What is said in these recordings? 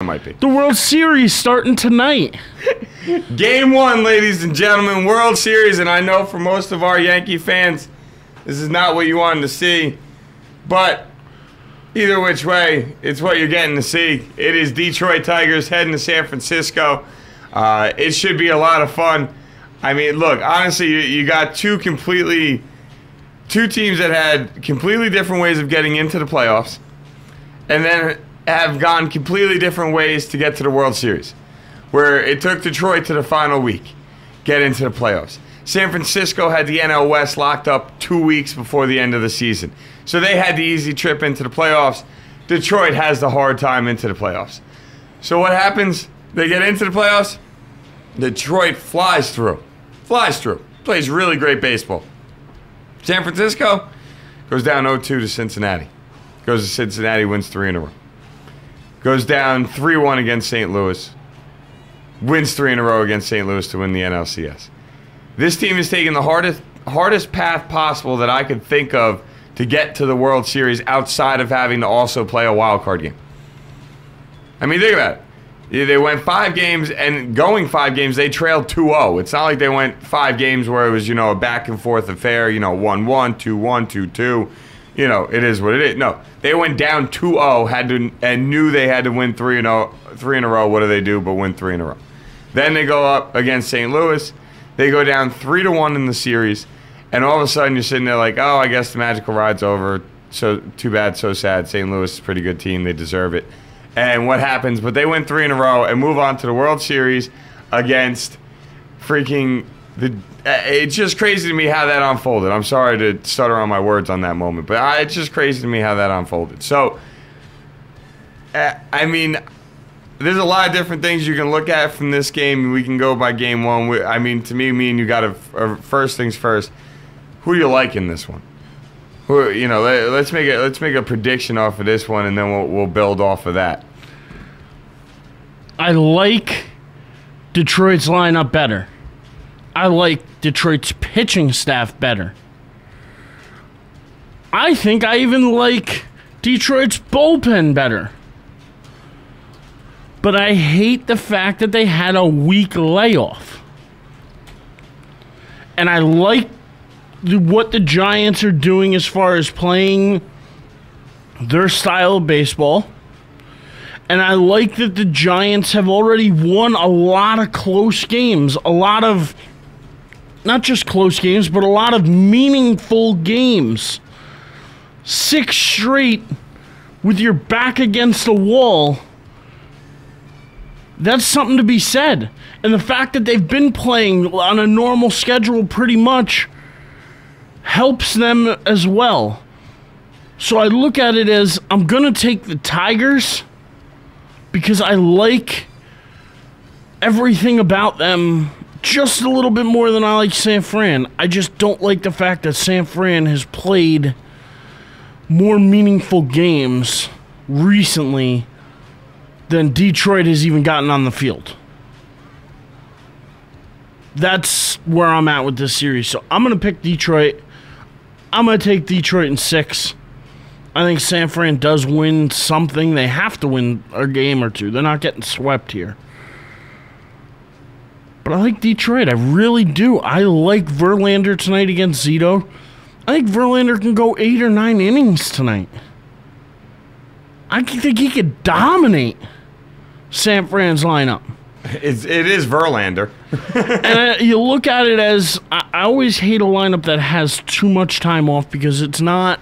Might be. The World Series starting tonight. Game 1, ladies and gentlemen, World Series, and I know for most of our Yankee fans, this is not what you wanted to see, but either which way, it's what you're getting to see. It is Detroit Tigers heading to San Francisco. It should be a lot of fun. I mean, look, honestly, you got two teams that had completely different ways of getting into the playoffs, and then have gone completely different ways to get to the World Series, where it took Detroit to the final week, get into the playoffs. San Francisco had the NL West locked up 2 weeks before the end of the season, so they had the easy trip into the playoffs. Detroit has the hard time into the playoffs. So what happens? They get into the playoffs. Detroit flies through, plays really great baseball. San Francisco goes down 0-2 to Cincinnati. Goes to Cincinnati, wins 3 in a row. Goes down 3-1 against St. Louis. Wins 3 in a row against St. Louis to win the NLCS. This team has taken the hardest path possible that I could think of to get to the World Series outside of having to also play a wild card game. I mean, think about it. They went 5 games, and going 5 games, they trailed 2-0. It's not like they went 5 games where it was, a back and forth affair, 1-1, 2-1, 2-2. It is what it is. No, they went down 2-0, and knew they had to win 3 in a row. What do but win 3 in a row? Then they go up against St. Louis. They go down 3-1 in the series, and all of a sudden you're sitting there like, oh, I guess the magical ride's over. So too bad, so sad. St. Louis is a pretty good team. They deserve it. And what happens? But they win 3 in a row and move on to the World Series against freaking the. It's just crazy to me how that unfolded. I'm sorry to stutter on my words on that moment, but it's just crazy to me how that unfolded. So, I mean, there's a lot of different things you can look at from this game. We can go by game 1. I mean, to me and you got to first things first. Who do you like in this one? Let's make a prediction off of this one, and then we'll build off of that. I like Detroit's lineup better. I like Detroit's pitching staff better. I think I even like Detroit's bullpen better. But I hate the fact that they had a week layoff. And I like what the Giants are doing as far as playing their style of baseball. And I like that the Giants have already won a lot of close games. A lot of, not just close games, but a lot of meaningful games. 6 straight with your back against the wall. That's something to be said. And the fact that they've been playing on a normal schedule pretty much helps them as well. So I look at it as I'm going to take the Tigers because I like everything about them just a little bit more than I like San Fran. I just don't like the fact that San Fran has played more meaningful games recently than Detroit has even gotten on the field. That's where I'm at with this series. So I'm going to pick Detroit. I'm going to take Detroit in 6. I think San Fran does win something. They have to win a game or two. They're not getting swept here. But I like Detroit. I really do. I like Verlander tonight against Zito. I think Verlander can go 8 or 9 innings tonight. I think he could dominate San Fran's lineup. It is Verlander. And you look at it as, I always hate a lineup that has too much time off because it's not,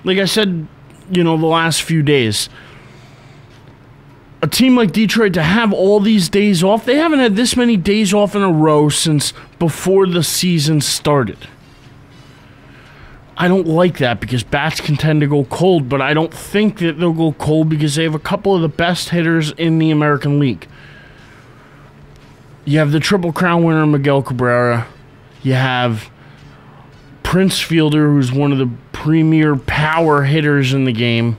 like I said, the last few days. A team like Detroit, to have all these days off, they haven't had this many days off in a row since before the season started. I don't like that because bats can tend to go cold, but I don't think that they'll go cold because they have a couple of the best hitters in the American League. You have the Triple Crown winner, Miguel Cabrera. You have Prince Fielder, who's one of the premier power hitters in the game.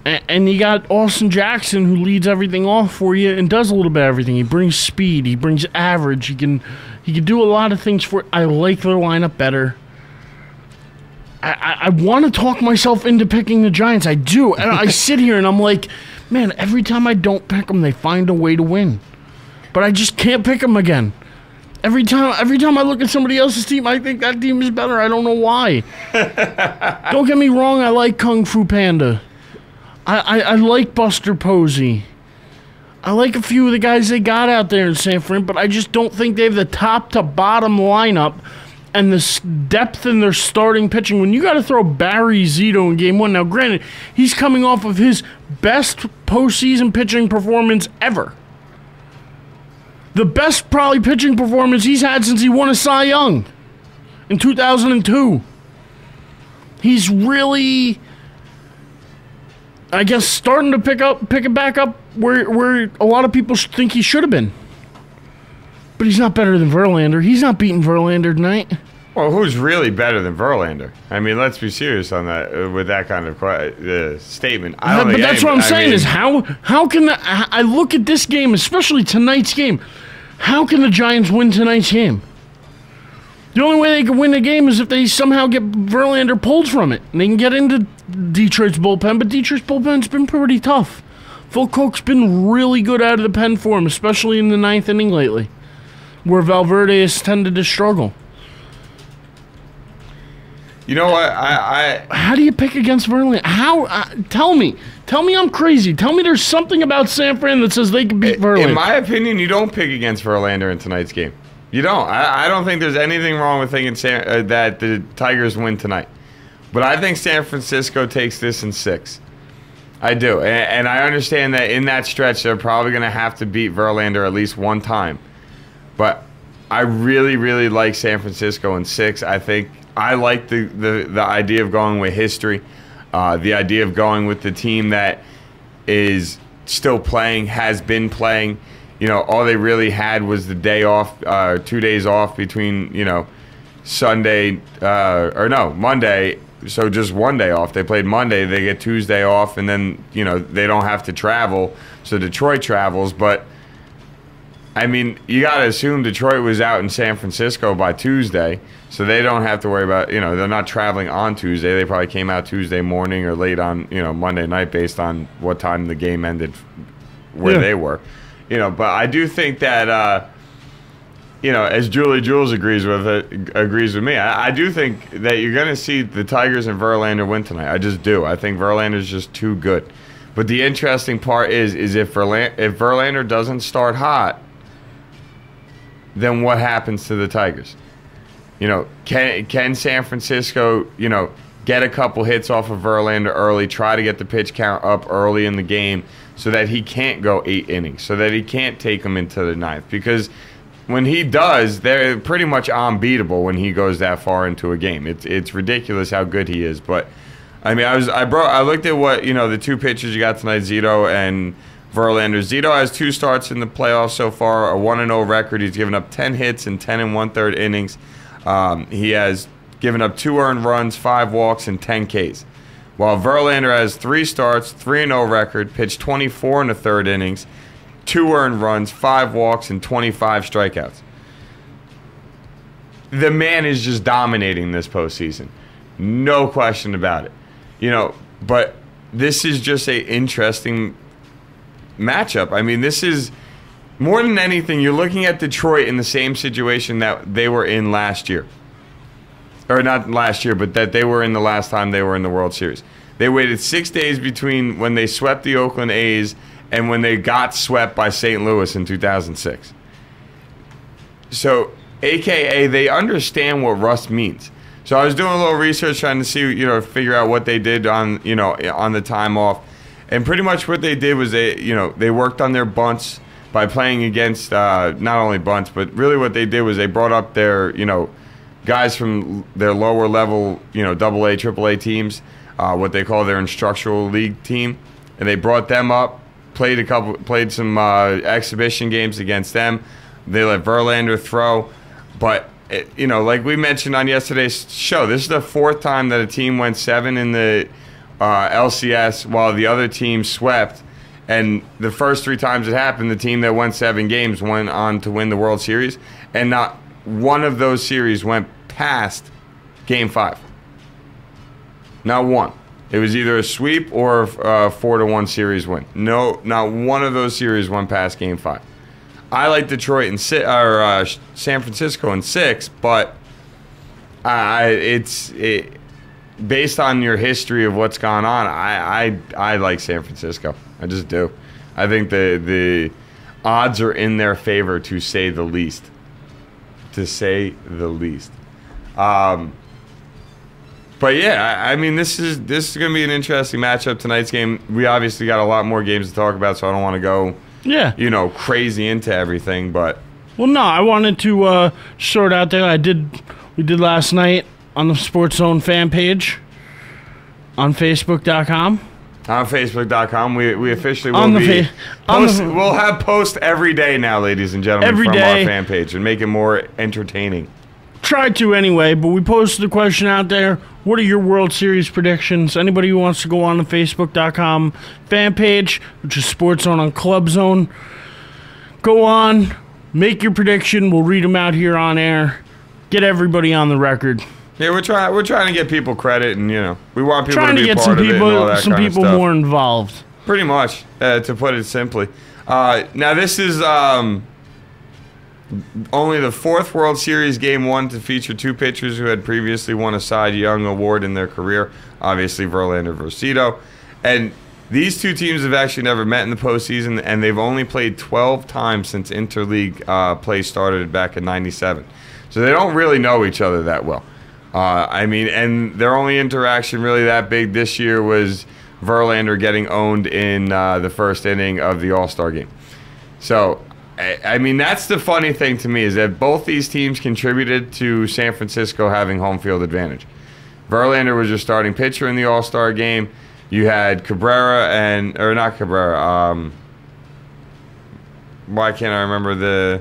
And you got Austin Jackson, who leads everything off for you and does a little bit of everything. He brings speed. He brings average. He can do a lot of things for it. I like their lineup better. I want to talk myself into picking the Giants. I do. And I sit here and I'm like, man, every time I don't pick them, they find a way to win. But I just can't pick them again. Every time I look at somebody else's team, I think that team is better. I don't know why. Don't get me wrong, I like Kung Fu Panda. I like Buster Posey. I like a few of the guys they got out there in San Fran, but I just don't think they have the top to bottom lineup and the depth in their starting pitching. When you got to throw Barry Zito in Game 1, now granted, he's coming off of his best postseason pitching performance ever. The best probably pitching performance he's had since he won a Cy Young in 2002. He's really, I guess, starting to pick it back up where a lot of people think he should have been. But he's not better than Verlander. He's not beating Verlander tonight. Well, who's really better than Verlander? I mean, let's be serious on that with that kind of statement. I don't but think that's what I'm saying mean, is how can I look at this game, especially tonight's game. How can the Giants win tonight's game? The only way they can win the game is if they somehow get Verlander pulled from it. And they can get into Detroit's bullpen, but Detroit's bullpen's been pretty tough. Phil Koch's been really good out of the pen for him, especially in the 9th inning lately, where Valverde has tended to struggle. You know what? How do you pick against Verlander? Tell me I'm crazy. Tell me there's something about San Fran that says they can beat Verlander. In my opinion, you don't pick against Verlander in tonight's game. You don't. I don't think there's anything wrong with thinking that the Tigers win tonight. But I think San Francisco takes this in 6. I do. And I understand that in that stretch, they're probably going to have to beat Verlander at least one time. But I really, really like San Francisco in 6. I think I like the idea of going with history, the idea of going with the team that is still playing, has been playing. You know, all they really had was the day off, 2 days off between, Monday. So just one day off. They played Monday, they get Tuesday off, and then, they don't have to travel. So Detroit travels, but I mean, you got to assume Detroit was out in San Francisco by Tuesday, so they don't have to worry about, they're not traveling on Tuesday. They probably came out Tuesday morning or late on, Monday night based on what time the game ended where they were. But I do think that, as Julie Jules agrees with me, I do think that you're going to see the Tigers and Verlander win tonight. I just do. I think Verlander's just too good. But the interesting part is if Verlander doesn't start hot, then what happens to the Tigers? Can San Francisco, get a couple hits off of Verlander early, try to get the pitch count up early in the game so that he can't go 8 innings, so that he can't take them into the 9th? Because when he does, they're pretty much unbeatable when he goes that far into a game. It's ridiculous how good he is. But I mean, I looked at what the 2 pitchers you got tonight, Zito and Verlander. Zito has 2 starts in the playoffs so far, a 1-0 record. He's given up 10 hits in 10 1/3 innings. He has given up 2 earned runs, 5 walks, and 10 Ks. While Verlander has 3 starts, 3-0 record, pitched 24 1/3 innings, 2 earned runs, 5 walks, and 25 strikeouts. The man is just dominating this postseason. No question about it. But this is just an interesting matchup. I mean, this is more than anything, you're looking at Detroit in the same situation that they were in last year. Or not last year, but that they were in the last time they were in the World Series. They waited 6 days between when they swept the Oakland A's and when they got swept by St. Louis in 2006. So, AKA, they understand what rust means. So I was doing a little research trying to see, figure out what they did on the time off. And pretty much what they did was they worked on their bunts by playing against not only bunts, but really what they did was they brought up their, guys from their lower level, AA, AAA teams, what they call their instructional league team, and they brought them up, played some exhibition games against them. They let Verlander throw, but like we mentioned on yesterday's show, this is the 4th time that a team went 7 in the LCS while the other team swept. And the first 3 times it happened, the team that won 7 games went on to win the World Series. And not one of those series went past Game 5. Not one. It was either a sweep or a 4-1 series win. No, not one of those series won past Game 5. I like Detroit and San Francisco in 6, but based on your history of what's gone on, I like San Francisco. I just do. I think the odds are in their favor, to say the least. But yeah, I mean, this is going to be an interesting matchup. Tonight's game. We obviously got a lot more games to talk about, so I don't want to go, crazy into everything. But well, no, I wanted to sort out there. We did last night on the Sports Zone fan page on Facebook.com. On Facebook.com, we officially will we'll have posts every day now, ladies and gentlemen, from our fan page, and make it more entertaining. Try to anyway, but we posted a question out there. What are your World Series predictions? Anybody who wants to go on the Facebook.com fan page, which is Sports Zone on Club Zone, go on, make your prediction. We'll read them out here on air. Get everybody on the record. Yeah, we're trying to get people credit, and we want people trying to be get part of it and all that some kind of people stuff. more involved. Pretty much, to put it simply. Now this is only the 4th World Series Game 1 to feature 2 pitchers who had previously won a Cy Young Award in their career, obviously Verlander, Vercito. And these 2 teams have actually never met in the postseason, and they've only played 12 times since interleague play started back in '97. So they don't really know each other that well. And their only interaction really that big this year was Verlander getting owned in the first inning of the All-Star game. So, I mean, that's the funny thing to me, is that both these teams contributed to San Francisco having home field advantage. Verlander was your starting pitcher in the All-Star game. You had Cabrera why can't I remember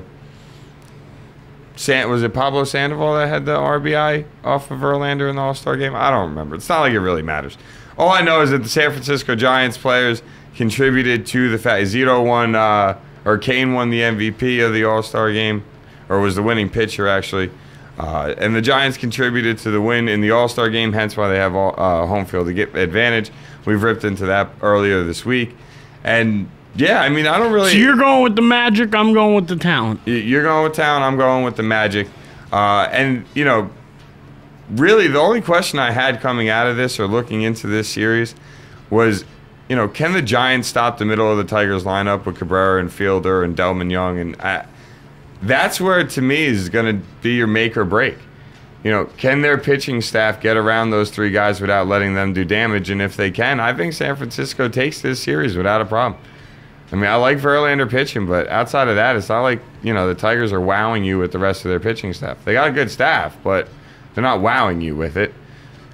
was it Pablo Sandoval that had the RBI off of Verlander in the All-Star game? I don't remember. It's not like it really matters. All I know is that the San Francisco Giants players contributed to the fact Kane won the MVP of the All-Star game, or was the winning pitcher, actually. And the Giants contributed to the win in the All-Star game, hence why they have home field to get advantage. We've ripped into that earlier this week. And, yeah, I mean, I don't really... So you're going with the magic, I'm going with the talent. You're going with talent, I'm going with the magic. Really the only question I had coming out of this or looking into this series was... can the Giants stop the middle of the Tigers lineup with Cabrera and Fielder and Delman Young? And that's where, to me, is going to be your make or break. Can their pitching staff get around those 3 guys without letting them do damage? And if they can, I think San Francisco takes this series without a problem. I mean, I like Verlander pitching, but outside of that, it's not like, the Tigers are wowing you with the rest of their pitching staff. They got a good staff, but they're not wowing you with it.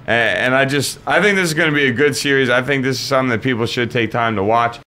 And I think this is going to be a good series. I think this is something that people should take time to watch.